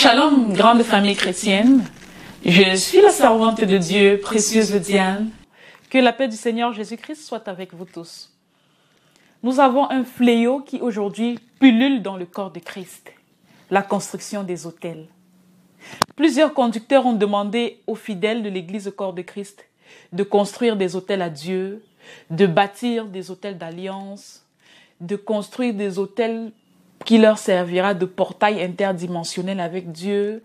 Shalom, grande famille chrétienne. Je suis la servante de Dieu, précieuse Diane. Que la paix du Seigneur Jésus-Christ soit avec vous tous. Nous avons un fléau qui aujourd'hui pullule dans le corps de Christ, la construction des autels. Plusieurs conducteurs ont demandé aux fidèles de l'Église au corps de Christ de construire des autels à Dieu, de bâtir des autels d'alliance, de construire des autels qui leur servira de portail interdimensionnel avec Dieu,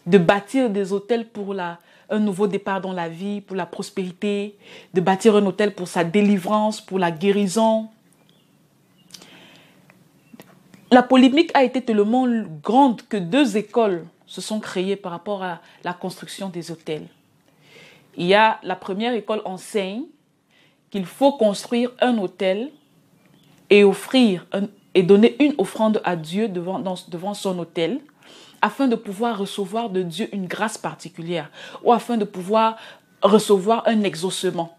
de bâtir des autels pour un nouveau départ dans la vie, pour la prospérité, de bâtir un autel pour sa délivrance, pour la guérison. La polémique a été tellement grande que 2 écoles se sont créées par rapport à la construction des autels. Il y a la première école enseigne qu'il faut construire un autel et et donner une offrande à Dieu devant son autel, afin de pouvoir recevoir de Dieu une grâce particulière ou afin de pouvoir recevoir un exaucement.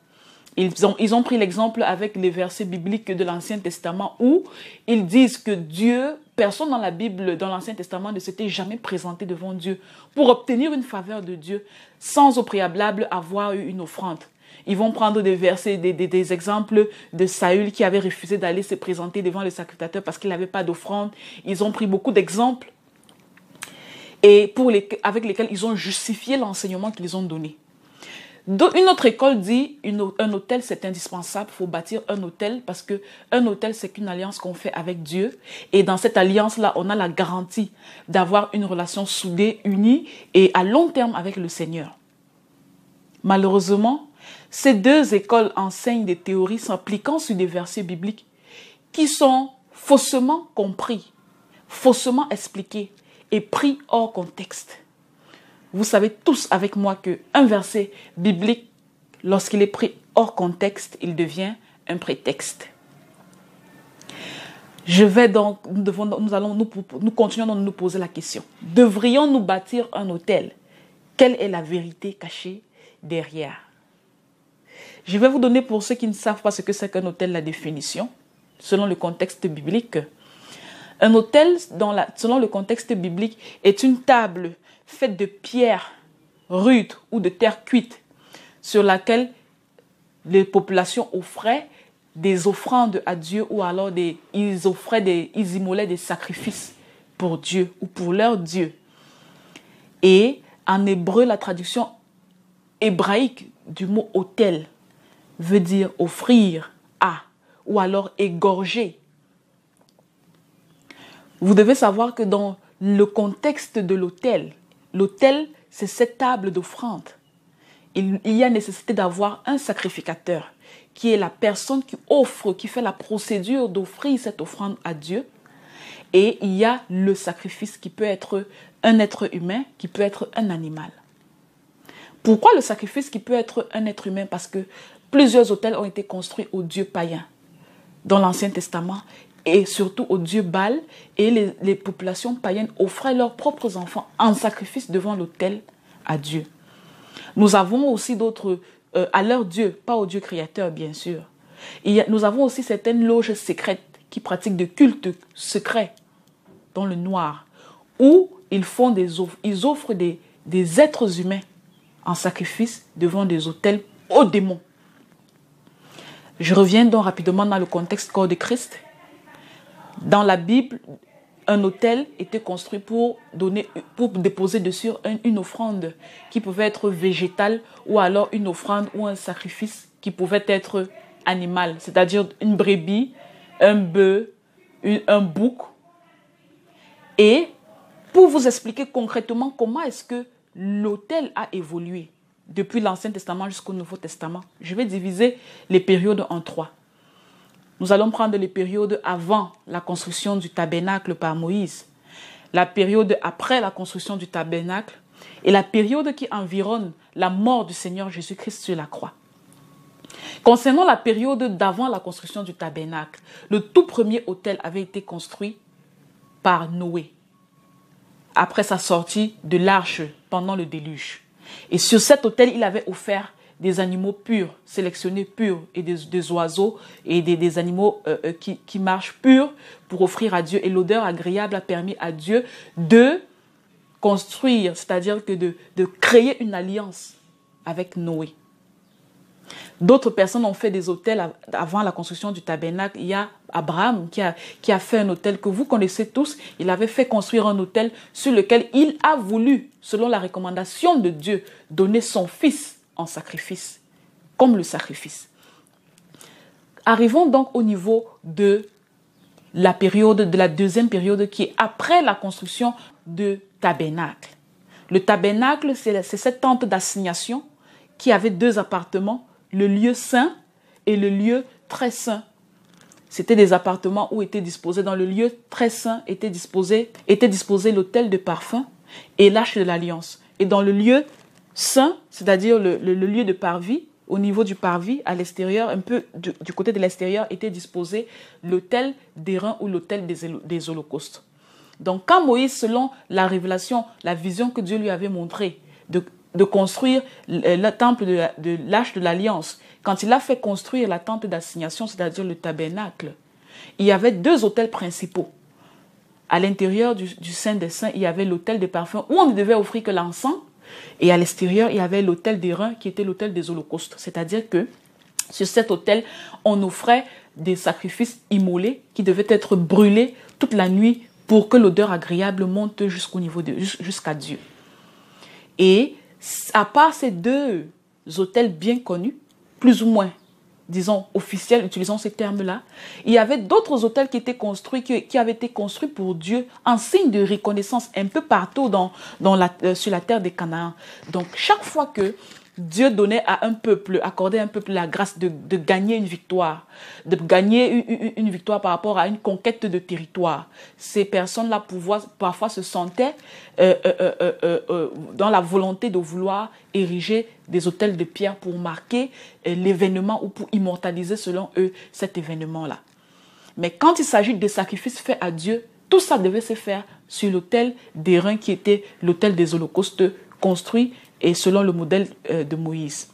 Ils ont pris l'exemple avec les versets bibliques de l'Ancien Testament où ils disent que Dieu, personne dans la Bible, dans l'Ancien Testament, ne s'était jamais présenté devant Dieu pour obtenir une faveur de Dieu sans au préalable avoir eu une offrande. Ils vont prendre des versets, des exemples de Saül qui avait refusé d'aller se présenter devant le sacrificateur parce qu'il n'avait pas d'offrande. Ils ont pris beaucoup d'exemples et avec lesquels ils ont justifié l'enseignement qu'ils ont donné. Une autre école dit un autel c'est indispensable, il faut bâtir un autel parce qu'un autel c'est qu'une alliance qu'on fait avec Dieu et dans cette alliance-là on a la garantie d'avoir une relation soudée, unie et à long terme avec le Seigneur. Malheureusement, ces 2 écoles enseignent des théories s'appliquant sur des versets bibliques qui sont faussement compris, faussement expliqués et pris hors contexte. Vous savez tous avec moi qu'un verset biblique, lorsqu'il est pris hors contexte, il devient un prétexte. Nous continuons de nous poser la question. Devrions-nous bâtir un autel? Quelle est la vérité cachée derrière? Je vais vous donner pour ceux qui ne savent pas ce que c'est qu'un autel la définition, selon le contexte biblique. Un autel, selon le contexte biblique, est une table faite de pierres rudes ou de terre cuite sur laquelle les populations offraient des offrandes à Dieu ou alors ils immolaient des sacrifices pour Dieu ou pour leur Dieu. Et en hébreu, la traduction hébraïque du mot autel veut dire offrir à ou alors égorger. Vous devez savoir que dans le contexte de l'autel, c'est cette table d'offrande. Il y a nécessité d'avoir un sacrificateur qui est la personne qui fait la procédure d'offrir cette offrande à Dieu. Et il y a le sacrifice qui peut être un être humain, qui peut être un animal. Pourquoi le sacrifice qui peut être un être humain? Parce que plusieurs autels ont été construits aux dieux païens dans l'Ancien Testament et surtout aux dieux Baal, et les populations païennes offraient leurs propres enfants en sacrifice devant l'autel à Dieu. Nous avons aussi d'autres, à leur Dieu, pas au Dieu créateur bien sûr. Nous avons aussi certaines loges secrètes qui pratiquent des cultes secrets dans le noir, où ils offrent des êtres humains en sacrifice devant des autels aux démons. Je reviens donc rapidement dans le contexte corps de Christ. Dans la Bible, un autel était construit pour déposer dessus une offrande qui pouvait être végétale ou alors une offrande ou un sacrifice qui pouvait être animal, c'est-à-dire une brebis, un bœuf, un bouc. Et pour vous expliquer concrètement comment est-ce que l'autel a évolué depuis l'Ancien Testament jusqu'au Nouveau Testament, je vais diviser les périodes en 3. Nous allons prendre les périodes avant la construction du tabernacle par Moïse, la période après la construction du tabernacle et la période qui environne la mort du Seigneur Jésus-Christ sur la croix. Concernant la période d'avant la construction du tabernacle, le tout premier autel avait été construit par Noé, après sa sortie de l'arche pendant le déluge. Et sur cet autel, il avait offert des animaux purs, sélectionnés purs, et des oiseaux et des animaux qui marchent purs pour offrir à Dieu. Et l'odeur agréable a permis à Dieu de construire, c'est-à-dire que de créer une alliance avec Noé. D'autres personnes ont fait des autels avant la construction du tabernacle. Il y a Abraham qui a fait un autel que vous connaissez tous. Il avait fait construire un autel sur lequel il a voulu, selon la recommandation de Dieu, donner son fils en sacrifice, comme le sacrifice. Arrivons donc au niveau de la deuxième période qui est après la construction du tabernacle. Le tabernacle, c'est cette tente d'assignation qui avait 2 appartements, le lieu saint et le lieu très saint. C'était des appartements où était disposé, dans le lieu très saint, était disposé l'autel de parfum et l'arche de l'alliance. Et dans le lieu saint, c'est-à-dire le lieu de parvis, au niveau du parvis, à l'extérieur, un peu du côté de l'extérieur, était disposé l'autel d'airain ou l'autel des holocaustes. Donc quand Moïse, selon la révélation, la vision que Dieu lui avait montrée, de construire le temple de l'arche de l'alliance, quand il a fait construire la tente d'assignation, c'est-à-dire le tabernacle, il y avait 2 autels principaux. À l'intérieur du Saint des Saints, il y avait l'autel des parfums où on ne devait offrir que l'encens, et à l'extérieur, il y avait l'autel d'airain qui était l'autel des holocaustes. C'est-à-dire que sur cet autel, on offrait des sacrifices immolés qui devaient être brûlés toute la nuit pour que l'odeur agréable monte jusqu'à Dieu. Et à part ces 2 autels bien connus, plus ou moins, disons, officiels, utilisons ces termes-là, il y avait d'autres autels qui avaient été construits pour Dieu en signe de reconnaissance un peu partout sur la terre des Canaan. Donc, chaque fois que Dieu donnait à un peuple, accordait à un peuple la grâce de gagner une victoire, par rapport à une conquête de territoire. Ces personnes-là parfois se sentaient dans la volonté de vouloir ériger des autels de pierre pour marquer l'événement ou pour immortaliser selon eux cet événement-là. Mais quand il s'agit des sacrifices faits à Dieu, tout ça devait se faire sur l'autel d'airain qui était l'autel des holocaustes construit et selon le modèle de Moïse.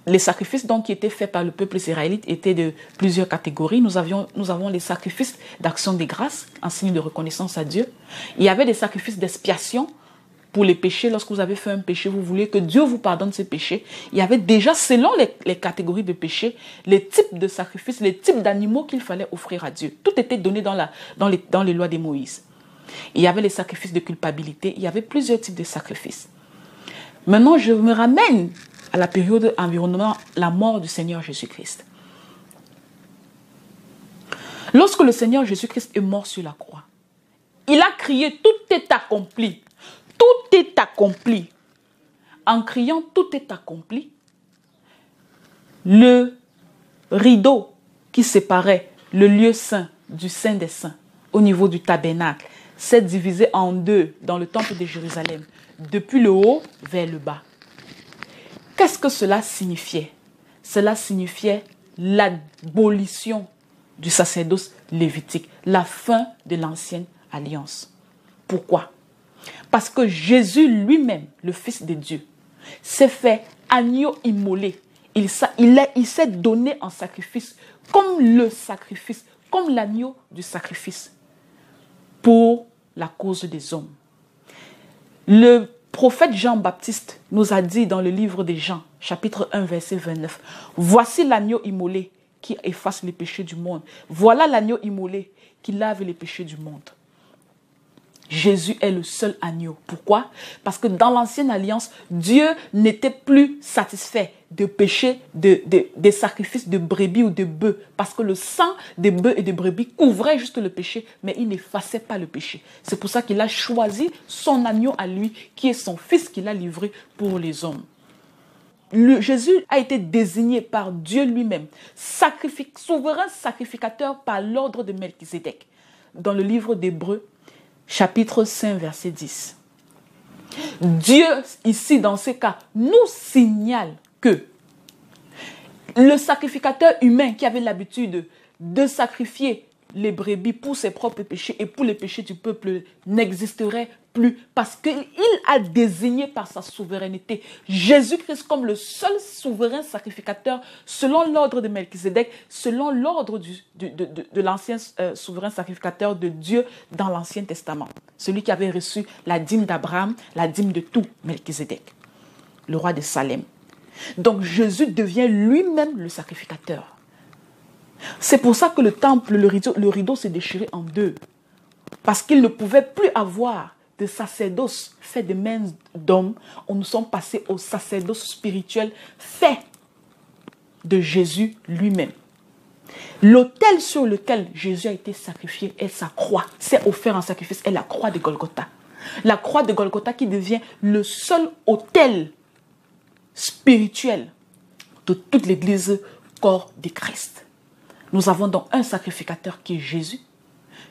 Les sacrifices donc qui étaient faits par le peuple israélite étaient de plusieurs catégories. Nous avons les sacrifices d'action des grâces, en signe de reconnaissance à Dieu. Il y avait des sacrifices d'expiation pour les péchés. Lorsque vous avez fait un péché, vous voulez que Dieu vous pardonne ces péchés. Il y avait déjà, selon les catégories de péchés, les types de sacrifices, les types d'animaux qu'il fallait offrir à Dieu. Tout était donné dans les lois de Moïse. Il y avait les sacrifices de culpabilité. Il y avait plusieurs types de sacrifices. Maintenant, je me ramène à la période environnant la mort du Seigneur Jésus-Christ. Lorsque le Seigneur Jésus-Christ est mort sur la croix, il a crié « Tout est accompli ». Tout est accompli. En criant « Tout est accompli », le rideau qui séparait le lieu saint du Saint des Saints au niveau du tabernacle s'est divisé en 2 dans le temple de Jérusalem, depuis le haut vers le bas. Qu'est-ce que cela signifiait? Cela signifiait l'abolition du sacerdoce lévitique, la fin de l'ancienne alliance. Pourquoi? Parce que Jésus lui-même, le Fils de Dieu, s'est fait agneau immolé. Il s'est donné en sacrifice, comme l'agneau du sacrifice, pour la cause des hommes. Le prophète Jean-Baptiste nous a dit dans le livre de Jean, chapitre 1, verset 29, « Voici l'agneau immolé qui efface les péchés du monde. Voilà l'agneau immolé qui lave les péchés du monde. » Jésus est le seul agneau. Pourquoi? Parce que dans l'ancienne alliance, Dieu n'était plus satisfait de péché, des sacrifices de brebis ou de bœufs. Parce que le sang des bœufs et des brebis couvrait juste le péché, mais il n'effaçait pas le péché. C'est pour ça qu'il a choisi son agneau à lui, qui est son fils qu'il a livré pour les hommes. Jésus a été désigné par Dieu lui-même, souverain sacrificateur par l'ordre de Melchizedek. Dans le livre d'Hébreux, chapitre 5, verset 10. Dieu, ici, dans ce cas, nous signale que le sacrificateur humain qui avait l'habitude de sacrifier les brebis pour ses propres péchés et pour les péchés du peuple n'existerait plus parce qu'il a désigné par sa souveraineté Jésus-Christ comme le seul souverain sacrificateur selon l'ordre de Melchizedek, selon l'ordre de l'ancien souverain sacrificateur de Dieu dans l'Ancien Testament. Celui qui avait reçu la dîme d'Abraham, la dîme de tout Melchizedek, le roi de Salem. Donc Jésus devient lui-même le sacrificateur. C'est pour ça que le temple, le rideau s'est déchiré en deux. Parce qu'il ne pouvait plus avoir de sacerdoce fait de mains d'hommes. Nous sommes passés au sacerdoce spirituel fait de Jésus lui-même. L'autel sur lequel Jésus a été sacrifié est sa croix. C'est offert en sacrifice, est la croix de Golgotha. La croix de Golgotha qui devient le seul autel spirituel de toute l'Église corps de Christ. Nous avons donc un sacrificateur qui est Jésus,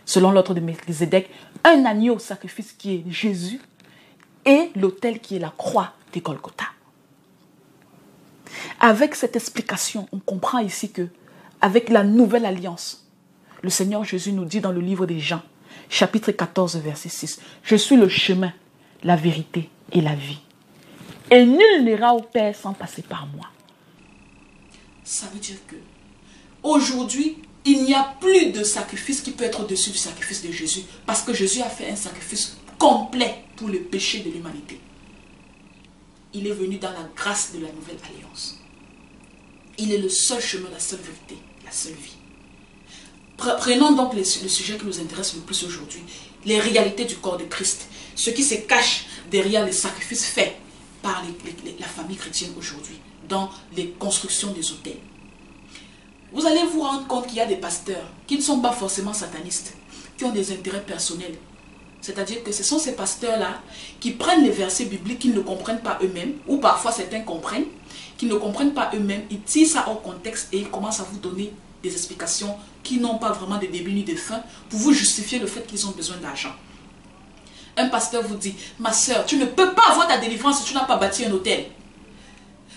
selon l'ordre de Melchizedek, un agneau sacrifice qui est Jésus et l'autel qui est la croix de Golgotha. Avec cette explication, on comprend ici que, avec la nouvelle alliance, le Seigneur Jésus nous dit dans le livre des Jean, chapitre 14, verset 6, « Je suis le chemin, la vérité et la vie. Et nul n'ira au Père sans passer par moi. » Ça veut dire que aujourd'hui, il n'y a plus de sacrifice qui peut être au-dessus du sacrifice de Jésus. Parce que Jésus a fait un sacrifice complet pour le péché de l'humanité. Il est venu dans la grâce de la nouvelle alliance. Il est le seul chemin, la seule vérité, la seule vie. Prenons donc le sujet qui nous intéresse le plus aujourd'hui. Les réalités du corps de Christ. Ce qui se cache derrière les sacrifices faits par la famille chrétienne aujourd'hui. Dans les constructions des autels. Vous allez vous rendre compte qu'il y a des pasteurs qui ne sont pas forcément satanistes, qui ont des intérêts personnels. C'est-à-dire que ce sont ces pasteurs-là qui prennent les versets bibliques qu'ils ne comprennent pas eux-mêmes, ou parfois certains comprennent, qu'ils ne comprennent pas eux-mêmes, ils tirent ça hors contexte et ils commencent à vous donner des explications qui n'ont pas vraiment de début ni de fin pour vous justifier le fait qu'ils ont besoin d'argent. Un pasteur vous dit, ma soeur, tu ne peux pas avoir ta délivrance si tu n'as pas bâti un hôtel.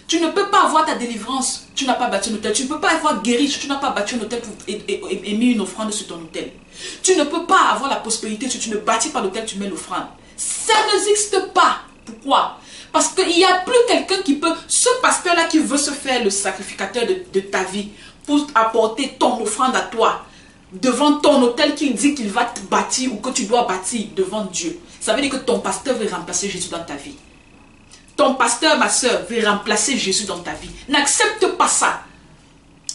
Tu ne peux pas avoir ta délivrance, tu n'as pas bâti un hôtel. Tu ne peux pas avoir guéri si tu n'as pas bâti un hôtel et mis une offrande sur ton hôtel. Tu ne peux pas avoir la prospérité si tu ne bâtis pas l'hôtel, tu mets l'offrande. Ça n'existe pas. Pourquoi? Parce qu'il n'y a plus quelqu'un qui peut, ce pasteur-là qui veut se faire le sacrificateur de ta vie pour apporter ton offrande à toi devant ton hôtel qu'il dit qu'il va te bâtir ou que tu dois bâtir devant Dieu. Ça veut dire que ton pasteur veut remplacer Jésus dans ta vie. Ton pasteur, ma soeur, veut remplacer Jésus dans ta vie. N'accepte pas ça.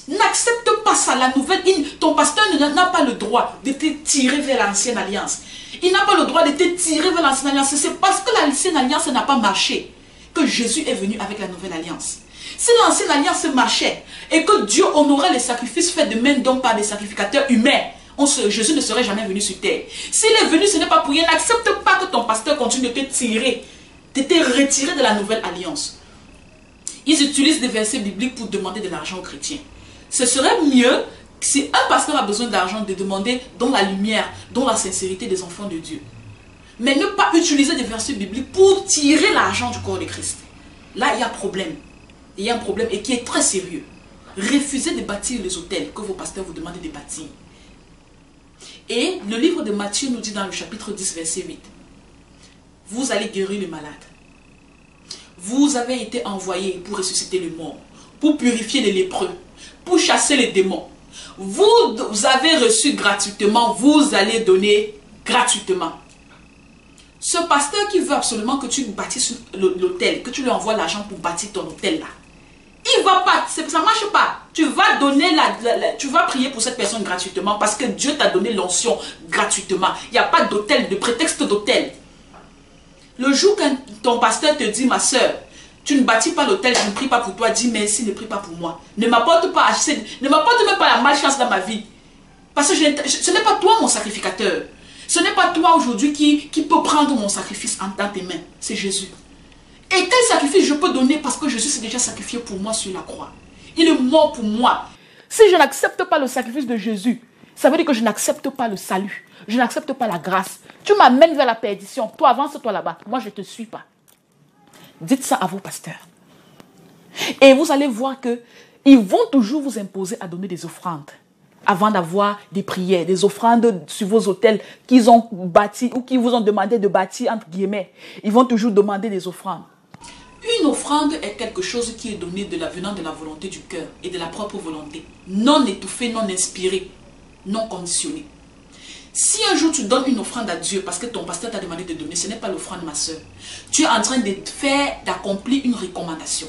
N'accepte pas ça. La nouvelle, ton pasteur n'a pas le droit de te tirer vers l'ancienne alliance. Il n'a pas le droit de te tirer vers l'ancienne alliance. C'est parce que l'ancienne alliance n'a pas marché que Jésus est venu avec la nouvelle alliance. Si l'ancienne alliance marchait et que Dieu honorait les sacrifices faits de main d'homme par des sacrificateurs humains, Jésus ne serait jamais venu sur terre. S'il est venu, ce n'est pas pour rien. N'accepte pas que ton pasteur continue de te tirer, de te retirer de la nouvelle alliance. Ils utilisent des versets bibliques pour demander de l'argent aux chrétiens. Ce serait mieux si un pasteur a besoin d'argent de demander dans la lumière, dans la sincérité des enfants de Dieu. Mais ne pas utiliser des versets bibliques pour tirer l'argent du corps de Christ. Là, il y a un problème. Il y a un problème et qui est très sérieux. Refusez de bâtir les hôtels que vos pasteurs vous demandent de bâtir. Et le livre de Matthieu nous dit dans le chapitre 10, verset 8. Vous allez guérir les malades. Vous avez été envoyés pour ressusciter les morts, pour purifier les lépreux, pour chasser les démons. Vous avez reçu gratuitement, vous allez donner gratuitement. Ce pasteur qui veut absolument que tu bâtisses l'hôtel, que tu lui envoies l'argent pour bâtir ton hôtel là, il va pas, ça ne marche pas. Tu vas donner tu vas prier pour cette personne gratuitement parce que Dieu t'a donné l'onction gratuitement. Il n'y a pas d'hôtel, de prétexte d'hôtel. Le jour quand ton pasteur te dit, ma soeur, tu ne bâtis pas l'hôtel, je ne prie pas pour toi, dis merci, ne prie pas pour moi. Ne m'apporte pas même pas la malchance dans ma vie. Parce que ce n'est pas toi mon sacrificateur. Ce n'est pas toi aujourd'hui qui peut prendre mon sacrifice dans tes mains. C'est Jésus. Et quel sacrifice je peux donner parce que Jésus s'est déjà sacrifié pour moi sur la croix. Il est mort pour moi. Si je n'accepte pas le sacrifice de Jésus, ça veut dire que je n'accepte pas le salut. Je n'accepte pas la grâce. Tu m'amènes vers la perdition. Toi, avance-toi là-bas. Moi, je ne te suis pas. Dites ça à vos pasteurs. Et vous allez voir qu'ils vont toujours vous imposer à donner des offrandes. avant d'avoir des prières, des offrandes sur vos autels qu'ils ont bâtis ou qu'ils vous ont demandé de bâtir, entre guillemets. Ils vont toujours demander des offrandes. Une offrande est quelque chose qui est donné venant de la volonté du cœur et de la propre volonté. Non étouffée, non inspirée, non conditionnée. Si un jour tu donnes une offrande à Dieu parce que ton pasteur t'a demandé de donner, ce n'est pas l'offrande, ma soeur. Tu es en train d'accomplir une recommandation.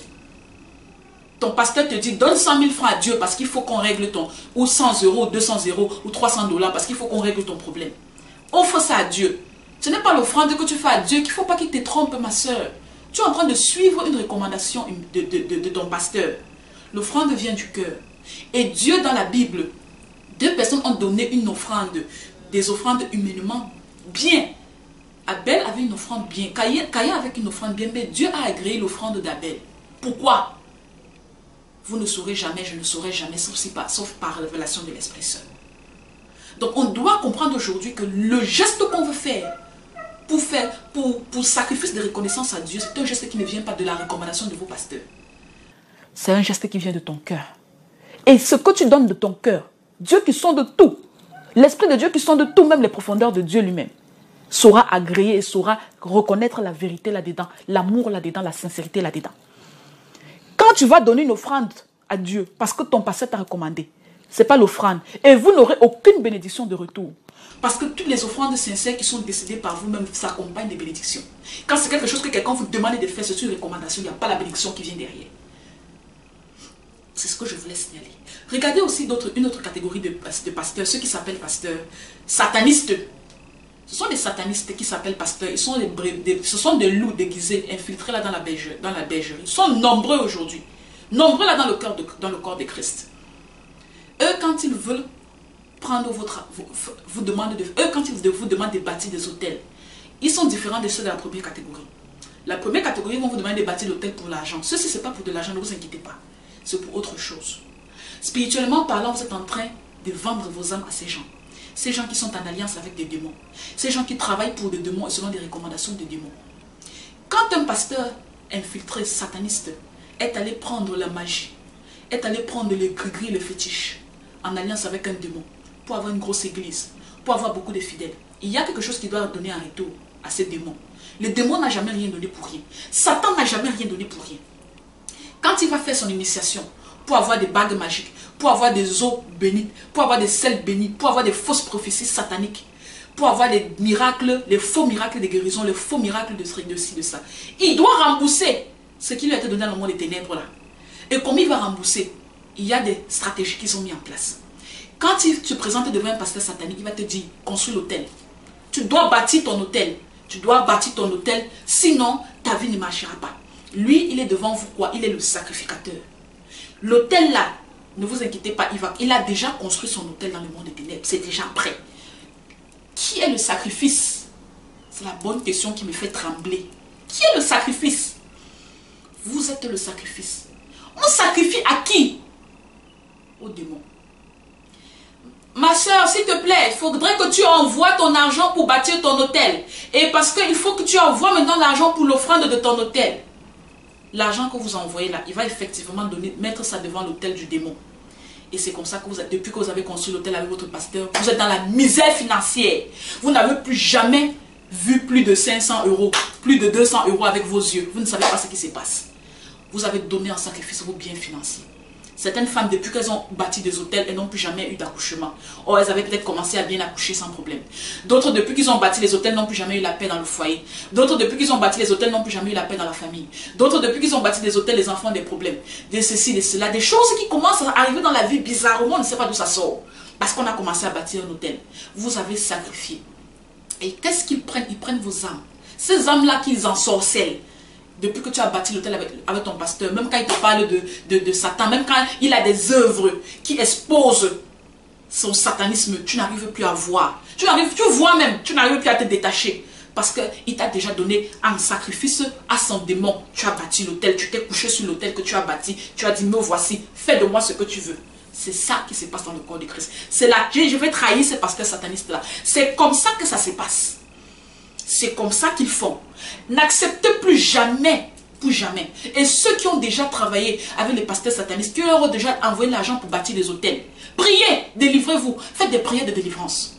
Ton pasteur te dit, donne 100 000 francs à Dieu parce qu'il faut qu'on règle ou 100 euros, 200 euros, ou 300 $ parce qu'il faut qu'on règle ton problème. Offre ça à Dieu. Ce n'est pas l'offrande que tu fais à Dieu qu'il ne faut pas qu'il te trompe, ma soeur. Tu es en train de suivre une recommandation de ton pasteur. L'offrande vient du cœur. Et Dieu, dans la Bible, 2 personnes ont donné une offrande, des offrandes humainement bien. Abel avait une offrande bien. Caïn avait une offrande bien, mais Dieu a agréé l'offrande d'Abel. Pourquoi? Vous ne saurez jamais, je ne saurai jamais, sauf par révélation de l'Esprit Saint. Donc on doit comprendre aujourd'hui que le geste qu'on veut faire pour sacrifice de reconnaissance à Dieu, c'est un geste qui ne vient pas de la recommandation de vos pasteurs. C'est un geste qui vient de ton cœur. Et ce que tu donnes de ton cœur, Dieu qui sonde tout, l'Esprit de Dieu qui sonde tout, même les profondeurs de Dieu lui-même, saura agréer et saura reconnaître la vérité là-dedans, l'amour là-dedans, la sincérité là-dedans. Quand tu vas donner une offrande à Dieu, parce que ton pasteur t'a recommandé, ce n'est pas l'offrande. Et vous n'aurez aucune bénédiction de retour. Parce que toutes les offrandes sincères qui sont décidées par vous-même s'accompagnent des bénédictions. Quand c'est quelque chose que quelqu'un vous demande de faire, c'est une recommandation, il n'y a pas la bénédiction qui vient derrière. C'est ce que je voulais signaler. Regardez aussi une autre catégorie de pasteurs, ceux qui s'appellent pasteurs satanistes. Ce sont des satanistes qui s'appellent pasteurs. Ce sont des loups déguisés, infiltrés là dans la bergerie. Ils sont nombreux aujourd'hui. Nombreux là dans le corps de Christ. Eux, quand ils veulent prendre vous demandent quand ils vous demandent de bâtir des hôtels, ils sont différents de ceux de la première catégorie. La première catégorie, ils vont vous demander de bâtir l'hôtel pour l'argent. Ceci, ce n'est pas pour de l'argent, ne vous inquiétez pas. C'est pour autre chose. Spirituellement parlant, vous êtes en train de vendre vos âmes à ces gens. Ces gens qui sont en alliance avec des démons. Ces gens qui travaillent pour des démons et selon des recommandations des démons. Quand un pasteur infiltré, sataniste, est allé prendre la magie, est allé prendre les gris-gris, les fétiches, en alliance avec un démon, pour avoir une grosse église, pour avoir beaucoup de fidèles, il y a quelque chose qui doit donner un retour à ces démons. Le démon n'a jamais rien donné pour rien. Satan n'a jamais rien donné pour rien. Quand il va faire son initiation, pour avoir des bagues magiques, pour avoir des eaux bénites, pour avoir des sels bénis, pour avoir des fausses prophéties sataniques, pour avoir les miracles, les faux miracles de guérison, les faux miracles de ci, de ça. Il doit rembourser ce qui lui a été donné dans le monde des ténèbres là. Et comme il va rembourser, il y a des stratégies qui sont mises en place. Quand tu te présentes devant un pasteur satanique, il va te dire, construis l'hôtel. Tu dois bâtir ton hôtel. Tu dois bâtir ton hôtel, sinon ta vie ne marchera pas. Lui, il est devant vous quoi? Il est le sacrificateur. L'hôtel là, ne vous inquiétez pas, il a déjà construit son hôtel dans le monde des ténèbres. C'est déjà prêt. Qui est le sacrifice? C'est la bonne question qui me fait trembler. Qui est le sacrifice? Vous êtes le sacrifice. On sacrifie à qui? Au démon. Ma soeur, s'il te plaît, il faudrait que tu envoies ton argent pour bâtir ton hôtel. Et parce qu'il faut que tu envoies maintenant l'argent pour l'offrande de ton hôtel. L'argent que vous envoyez là, il va effectivement mettre ça devant l'hôtel du démon. Et c'est comme ça que depuis que vous avez construit l'hôtel avec votre pasteur, vous êtes dans la misère financière. Vous n'avez plus jamais vu plus de 500 euros, plus de 200 euros avec vos yeux. Vous ne savez pas ce qui se passe. Vous avez donné en sacrifice vos biens financiers. Certaines femmes, depuis qu'elles ont bâti des hôtels, elles n'ont plus jamais eu d'accouchement. Or, elles avaient peut-être commencé à bien accoucher sans problème. D'autres, depuis qu'ils ont bâti les hôtels, n'ont plus jamais eu la paix dans le foyer. D'autres, depuis qu'ils ont bâti les hôtels, n'ont plus jamais eu la paix dans la famille. D'autres, depuis qu'ils ont bâti des hôtels, les enfants ont des problèmes. De ceci, de cela. Des choses qui commencent à arriver dans la vie bizarrement, on ne sait pas d'où ça sort. Parce qu'on a commencé à bâtir un hôtel. Vous avez sacrifié. Et qu'est-ce qu'ils prennent? Ils prennent vos âmes. Ces âmes-là qu'ils ensorcellent. Depuis que tu as bâti l'hôtel avec ton pasteur, même quand il te parle de Satan, même quand il a des œuvres qui exposent son satanisme, tu n'arrives plus à voir. Tu vois même, tu n'arrives plus à te détacher. Parce qu'il t'a déjà donné un sacrifice à son démon. Tu as bâti l'hôtel, tu t'es couché sur l'hôtel que tu as bâti. Tu as dit, me voici, fais de moi ce que tu veux. C'est ça qui se passe dans le corps de Christ. C'est là, je vais trahir ce pasteur sataniste-là. C'est comme ça que ça se passe. C'est comme ça qu'ils font. N'acceptez plus jamais pour jamais. Et ceux qui ont déjà travaillé avec les pasteurs satanistes, qui leur ont déjà envoyé l'argent pour bâtir des hôtels, priez, délivrez-vous, faites des prières de délivrance.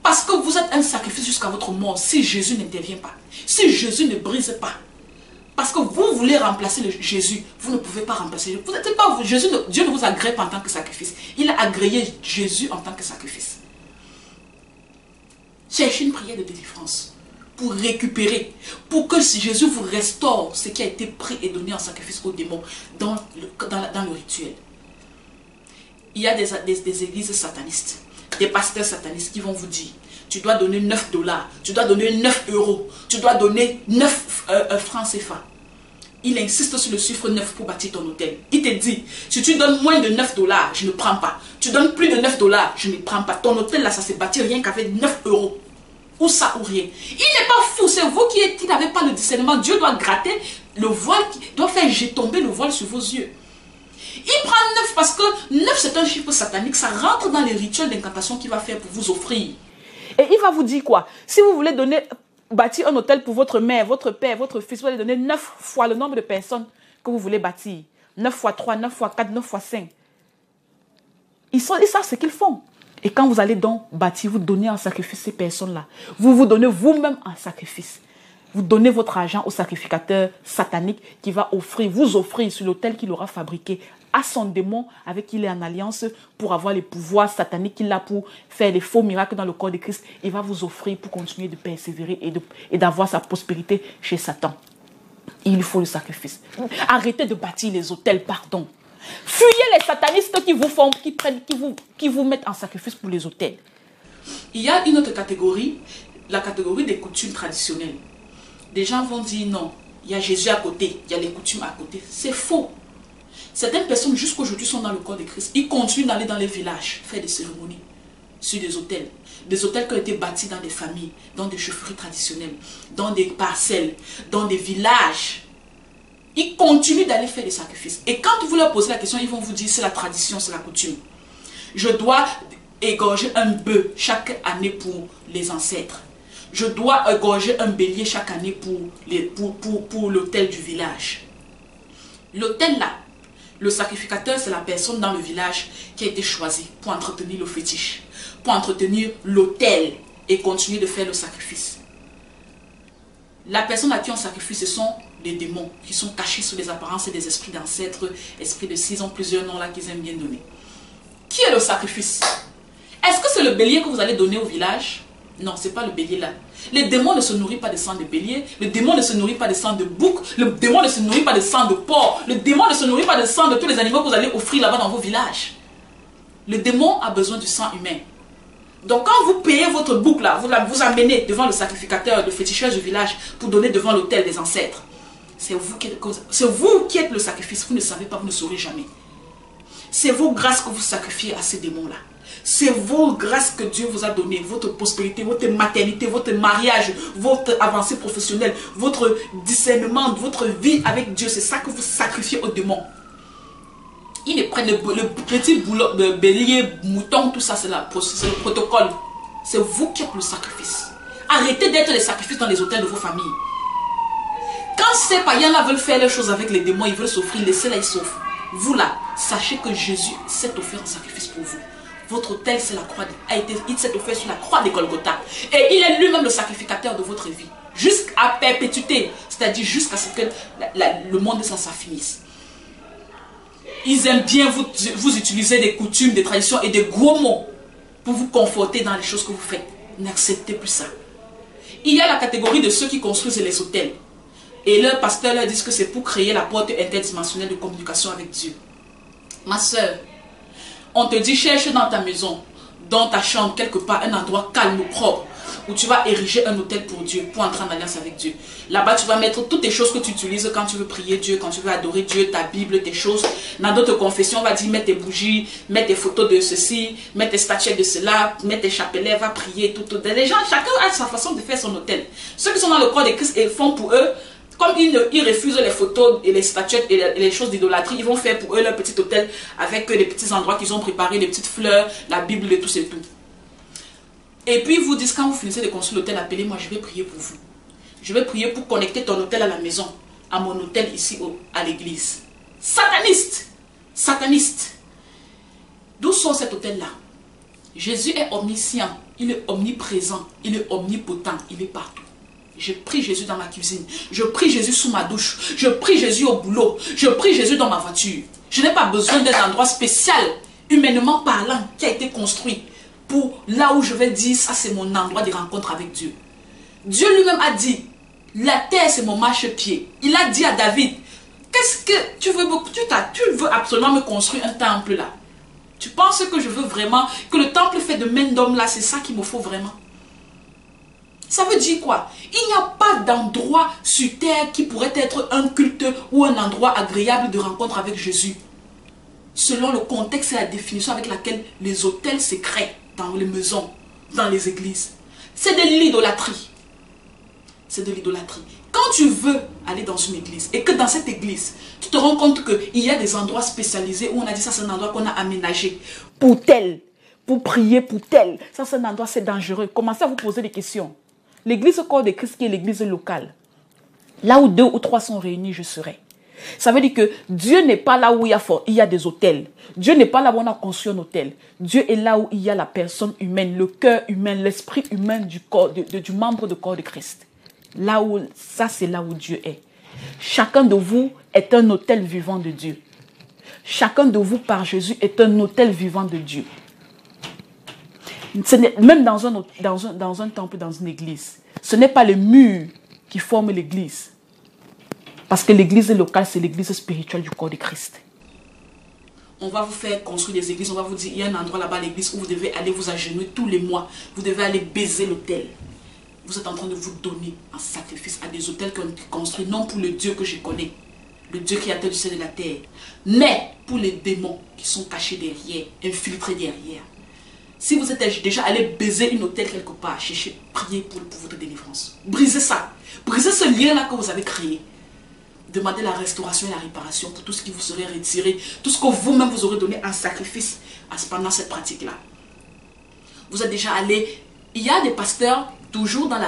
Parce que vous êtes un sacrifice jusqu'à votre mort si Jésus n'intervient pas, si Jésus ne brise pas. Parce que vous voulez remplacer Jésus, vous ne pouvez pas remplacer. Vous n'êtes pas Jésus. Dieu ne vous agrée pas en tant que sacrifice. Il a agréé Jésus en tant que sacrifice. Cherchez une prière de délivrance pour récupérer, pour que Jésus vous restaure ce qui a été pris et donné en sacrifice aux démons dans le rituel. Il y a des églises satanistes, des pasteurs satanistes qui vont vous dire, tu dois donner 9 dollars, tu dois donner 9 euros, tu dois donner 9 francs CFA. Il insiste sur le chiffre 9 pour bâtir ton hôtel. Il te dit, si tu donnes moins de 9 dollars, je ne prends pas. Tu donnes plus de 9 dollars, je ne prends pas. Ton hôtel là, ça s'est bâti rien qu'avec 9 euros. Ou ça ou rien. Il n'est pas fou, c'est vous qui n'avez pas le discernement. Dieu doit gratter le voile, doit faire tomber le voile sur vos yeux. Il prend 9 parce que 9 c'est un chiffre satanique, ça rentre dans les rituels d'incantation qu'il va faire pour vous offrir. Et il va vous dire quoi? Si vous voulez bâtir un hôtel pour votre mère, votre père, votre fils, vous allez donner 9 fois le nombre de personnes que vous voulez bâtir. 9 fois 3, 9 fois 4, 9 fois 5. Ils savent ce qu'ils font. Et quand vous allez donc bâtir, vous donnez en sacrifice ces personnes-là. Vous vous donnez vous-même en sacrifice. Vous donnez votre argent au sacrificateur satanique qui va vous offrir sur l'autel qu'il aura fabriqué à son démon avec qui il est en alliance pour avoir les pouvoirs sataniques qu'il a pour faire les faux miracles dans le corps de Christ. Il va vous offrir pour continuer de persévérer et d'avoir sa prospérité chez Satan. Il faut le sacrifice. Arrêtez de bâtir les autels, pardon. Fuyez les satanistes qui vous mettent en sacrifice pour les autels. Il y a une autre catégorie, la catégorie des coutumes traditionnelles. Des gens vont dire non, il y a Jésus à côté, il y a les coutumes à côté. C'est faux. Certaines personnes jusqu'à aujourd'hui sont dans le corps de Christ. Ils continuent d'aller dans les villages, faire des cérémonies sur des hôtels. Des hôtels qui ont été bâtis dans des familles, dans des chaufferies traditionnelles, dans des parcelles, dans des villages. Ils continuent d'aller faire des sacrifices. Et quand vous leur posez la question, ils vont vous dire c'est la tradition, c'est la coutume. Je dois égorger un bœuf chaque année pour les ancêtres. Je dois égorger un bélier chaque année pour l'autel du village. L'autel là, le sacrificateur, c'est la personne dans le village qui a été choisie pour entretenir le fétiche, pour entretenir l'autel et continuer de faire le sacrifice. La personne à qui on sacrifie, ce sont des démons qui sont cachés sous les apparences et des esprits d'ancêtres, esprits de ils ont plusieurs noms là qu'ils aiment bien donner. Qui est le sacrifice? Est-ce que c'est le bélier que vous allez donner au village? Non, ce n'est pas le bélier là. Les démons ne se nourrissent pas de sang de bélier, le démon ne se nourrit pas de sang de bouc, le démon ne se nourrit pas de sang de porc, le démon ne se nourrit pas de sang de tous les animaux que vous allez offrir là-bas dans vos villages. Le démon a besoin du sang humain. Donc quand vous payez votre bouc là, vous amenez devant le sacrificateur, le féticheur du village pour donner devant l'autel des ancêtres. C'est vous qui êtes le sacrifice, vous ne savez pas, vous ne saurez jamais. C'est vos grâces que vous sacrifiez à ces démons-là. C'est vos grâces que Dieu vous a données, votre prospérité, votre maternité, votre mariage, votre avancée professionnelle, votre discernement, votre vie avec Dieu. C'est ça que vous sacrifiez aux démons. Ils ne prennent le petit boulot, le bélier, mouton, tout ça, c'est le protocole. C'est vous qui êtes le sacrifice. Arrêtez d'être les sacrifices dans les hôtels de vos familles. Quand ces païens-là veulent faire les choses avec les démons, ils veulent s'offrir, laissez-la, ils s'offrent. Vous là, sachez que Jésus s'est offert en sacrifice pour vous. Votre autel, c'est la croix, il s'est offert sur la croix de Golgotha. Et il est lui-même le sacrificateur de votre vie. Jusqu'à perpétuité, c'est-à-dire jusqu'à ce que le monde ça finisse. Ils aiment bien vous utiliser des coutumes, des traditions et des gros mots pour vous conforter dans les choses que vous faites. N'acceptez plus ça. Il y a la catégorie de ceux qui construisent les hôtels. Et leurs pasteurs leur disent que c'est pour créer la porte interdimensionnelle de communication avec Dieu. Ma soeur, on te dit cherche dans ta maison, dans ta chambre, quelque part, un endroit calme, propre, où tu vas ériger un hôtel pour Dieu, pour entrer en alliance avec Dieu. Là-bas, tu vas mettre toutes les choses que tu utilises quand tu veux prier Dieu, quand tu veux adorer Dieu, ta Bible, tes choses. Dans d'autres confessions, on va dire, mets tes bougies, mets tes photos de ceci, mets tes statuettes de cela, mets tes chapelets, va prier, tout. Les gens, chacun a sa façon de faire son hôtel. Ceux qui sont dans le corps de Christ et font pour eux, comme ils refusent les photos et les statuettes et les choses d'idolâtrie, ils vont faire pour eux leur petit hôtel avec les petits endroits qu'ils ont préparés, les petites fleurs, la Bible et tout, c'est tout. Et puis ils vous disent, quand vous finissez de construire l'hôtel, appelez-moi, je vais prier pour vous. Je vais prier pour connecter ton hôtel à la maison. à mon hôtel ici à l'église. Sataniste. Sataniste. D'où sort cet hôtel-là? Jésus est omniscient, il est omniprésent, il est omnipotent, il est partout. Je prie Jésus dans ma cuisine, je prie Jésus sous ma douche, je prie Jésus au boulot, je prie Jésus dans ma voiture. Je n'ai pas besoin d'un endroit spécial, humainement parlant, qui a été construit pour là où je vais dire, ça c'est mon endroit de rencontre avec Dieu. Dieu lui-même a dit, la terre c'est mon marchepied. Il a dit à David, qu'est-ce que tu veux, tu veux absolument me construire un temple là? Tu penses que je veux vraiment, que le temple fait de main d'homme là, c'est ça qu'il me faut vraiment? Ça veut dire quoi? Il n'y a pas d'endroit sur terre qui pourrait être un culte ou un endroit agréable de rencontre avec Jésus. Selon le contexte et la définition avec laquelle les hôtels se créent dans les maisons, dans les églises. C'est de l'idolâtrie. C'est de l'idolâtrie. Quand tu veux aller dans une église et que dans cette église, tu te rends compte qu'il y a des endroits spécialisés où on a dit ça c'est un endroit qu'on a aménagé pour tel, pour prier pour tel. Ça c'est un endroit, c'est dangereux. Commencez à vous poser des questions. L'église au corps de Christ qui est l'église locale. Là où 2 ou 3 sont réunis, je serai. Ça veut dire que Dieu n'est pas là où il y a des hôtels. Dieu n'est pas là où on a construit un hôtel. Dieu est là où il y a la personne humaine, le cœur humain, l'esprit humain du membre du corps de Christ. Là où, ça c'est là où Dieu est. Chacun de vous est un hôtel vivant de Dieu. Chacun de vous par Jésus est un hôtel vivant de Dieu. Même dans un temple, dans une église, ce n'est pas les murs qui forment l'église. Parce que l'église locale, c'est l'église spirituelle du corps de Christ. On va vous faire construire des églises, on va vous dire, il y a un endroit là-bas à l'église où vous devez aller vous agenouiller tous les mois. Vous devez aller baiser l'autel. Vous êtes en train de vous donner en sacrifice à des hôtels qui ont été construits, non pour le Dieu que je connais, le Dieu créateur du ciel et de la terre, mais pour les démons qui sont cachés derrière, infiltrés derrière. Si vous êtes déjà allé baiser une hôtel quelque part, cherchez, priez pour votre délivrance. Brisez ça. Brisez ce lien-là que vous avez créé. Demandez la restauration et la réparation pour tout ce qui vous serait retiré, tout ce que vous-même vous aurez donné en sacrifice pendant cette pratique-là. Vous êtes déjà allé... Il y a des pasteurs, toujours dans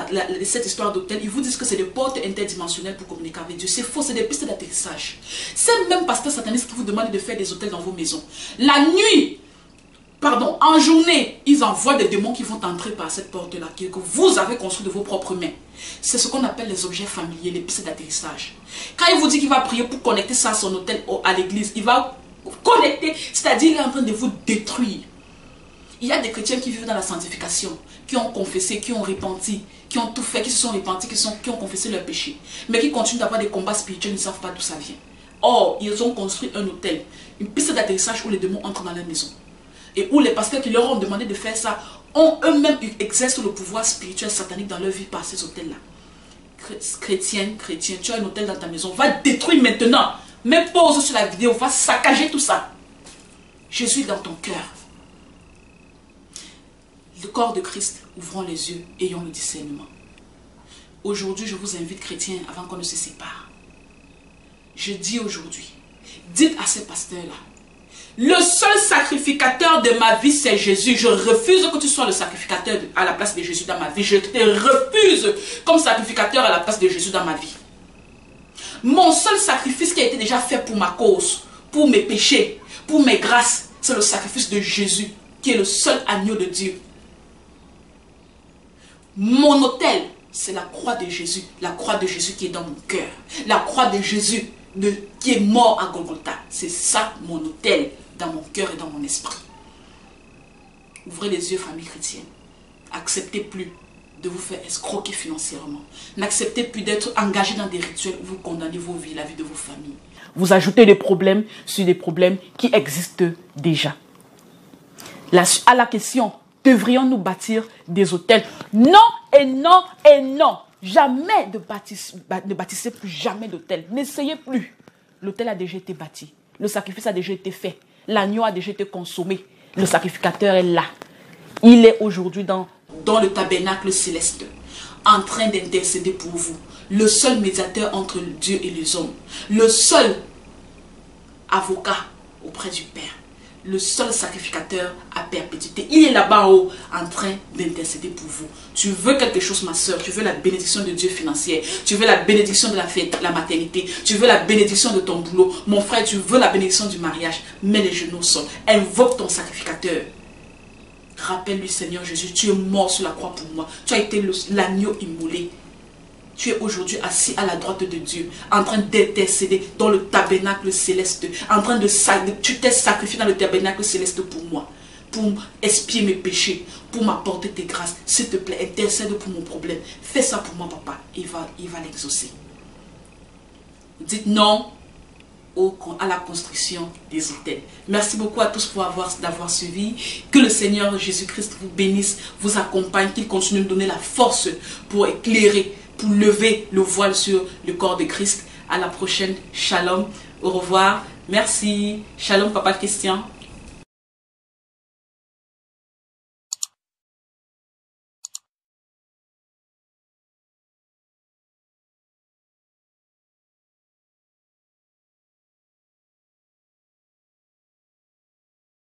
cette histoire d'hôtel, ils vous disent que c'est des portes interdimensionnelles pour communiquer avec Dieu. C'est faux, c'est des pistes d'atterrissage. C'est même pasteurs satanistes qui vous demandent de faire des hôtels dans vos maisons. La nuit, pardon, en journée, ils envoient des démons qui vont entrer par cette porte-là, que vous avez construit de vos propres mains. C'est ce qu'on appelle les objets familiers, les pistes d'atterrissage. Quand il vous dit qu'il va prier pour connecter ça à son hôtel, à l'église, il va connecter, c'est-à-dire il est en train de vous détruire. Il y a des chrétiens qui vivent dans la sanctification, qui ont confessé, qui ont repenti, qui ont tout fait, qui se sont repentis, qui ont confessé leurs péchés, mais qui continuent d'avoir des combats spirituels, ils ne savent pas d'où ça vient. Or, ils ont construit un hôtel, une piste d'atterrissage où les démons entrent dans leur maison. Et où les pasteurs qui leur ont demandé de faire ça, ont eux-mêmes exercent le pouvoir spirituel satanique dans leur vie par ces hôtels-là. Chrétien, tu as un hôtel dans ta maison, va détruire maintenant. Mets pause sur la vidéo, va saccager tout ça. Jésus est dans ton cœur. Le corps de Christ, ouvrons les yeux, ayons le discernement. Aujourd'hui, je vous invite, chrétiens, avant qu'on ne se sépare. Je dis aujourd'hui, dites à ces pasteurs-là, le seul sacrificateur de ma vie, c'est Jésus. Je refuse que tu sois le sacrificateur à la place de Jésus dans ma vie. Je te refuse comme sacrificateur à la place de Jésus dans ma vie. Mon seul sacrifice qui a été déjà fait pour ma cause, pour mes péchés, pour mes grâces, c'est le sacrifice de Jésus, qui est le seul agneau de Dieu. Mon autel, c'est la croix de Jésus. La croix de Jésus qui est dans mon cœur. La croix de Jésus qui est mort à Golgotha. C'est ça mon autel dans mon cœur et dans mon esprit. Ouvrez les yeux, famille chrétienne. Acceptez plus de vous faire escroquer financièrement. N'acceptez plus d'être engagé dans des rituels où vous condamnez vos vies, la vie de vos familles. Vous ajoutez des problèmes sur des problèmes qui existent déjà. À la question, devrions-nous bâtir des hôtels? Non et non et non. Jamais ne bâtissez plus jamais d'hôtel. N'essayez plus. L'hôtel a déjà été bâti. Le sacrifice a déjà été fait. L'agneau a déjà été consommé. Le sacrificateur est là. Il est aujourd'hui dans le tabernacle céleste, en train d'intercéder pour vous. Le seul médiateur entre Dieu et les hommes. Le seul avocat auprès du Père. le seul sacrificateur à perpétuité. Il est là-bas en haut en train d'intercéder pour vous. Tu veux quelque chose, ma soeur, tu veux la bénédiction de Dieu financière, tu veux la bénédiction de la maternité, tu veux la bénédiction de ton boulot. Mon frère, tu veux la bénédiction du mariage. Mets les genoux au sol. Invoque ton sacrificateur. Rappelle-lui, Seigneur Jésus, tu es mort sur la croix pour moi. Tu as été l'agneau immolé. Tu es aujourd'hui assis à la droite de Dieu, en train d'intercéder dans le tabernacle céleste, en train de tu t'es sacrifié dans le tabernacle céleste pour moi, pour expier mes péchés, pour m'apporter tes grâces. S'il te plaît, intercède pour mon problème. Fais ça pour moi, papa. Il va l'exaucer. Dites non à la construction des hôtels. Merci beaucoup à tous d'avoir suivi. Que le Seigneur Jésus-Christ vous bénisse, vous accompagne, qu'il continue de donner la force pour éclairer, pour lever le voile sur le corps de Christ. À la prochaine. Shalom. Au revoir. Merci. Shalom, Papa Christian.